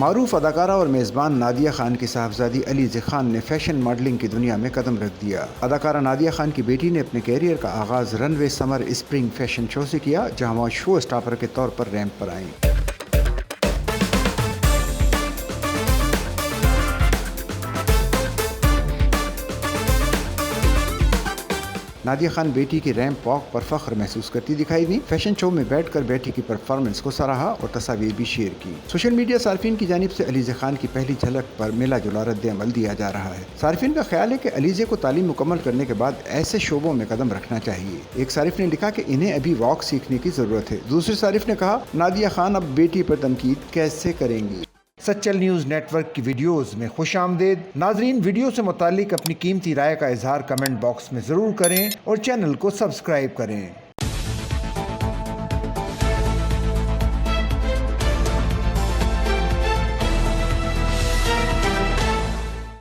معروف اداکارہ اور میزبان نادیہ خان کی صاحبزادی علیزہ خان نے فیشن ماڈلنگ کی دنیا میں قدم رکھ دیا۔ اداکارہ نادیہ خان کی بیٹی نے اپنے کیریئر کا آغاز رن وے سمر اسپرنگ فیشن شو سے کیا، جہاں وہ شو اسٹاپر کے طور پر ریمپ پر آئیں۔ نادیہ خان بیٹی کی ریمپ واک پر فخر محسوس کرتی دکھائی دی۔ فیشن شو میں بیٹھ کر بیٹی کی پرفارمنس کو سراہا اور تصاویر بھی شیئر کی۔ سوشل میڈیا صارفین کی جانب سے علیزہ خان کی پہلی جھلک پر ملا جلا رد عمل دیا جا رہا ہے۔ صارفین کا خیال ہے کہ علیزہ کو تعلیم مکمل کرنے کے بعد ایسے شعبوں میں قدم رکھنا چاہیے۔ ایک صارف نے لکھا کہ انہیں ابھی واک سیکھنے کی ضرورت ہے۔ دوسرے صارف نے کہا، نادیہ خان اب بیٹی پر تنقید کیسے کریں گی؟ سچل نیوز نیٹ ورک کی ویڈیوز میں خوش آمدید۔ ناظرین، ویڈیو سے متعلق اپنی قیمتی رائے کا اظہار کمنٹ باکس میں ضرور کریں اور چینل کو سبسکرائب کریں۔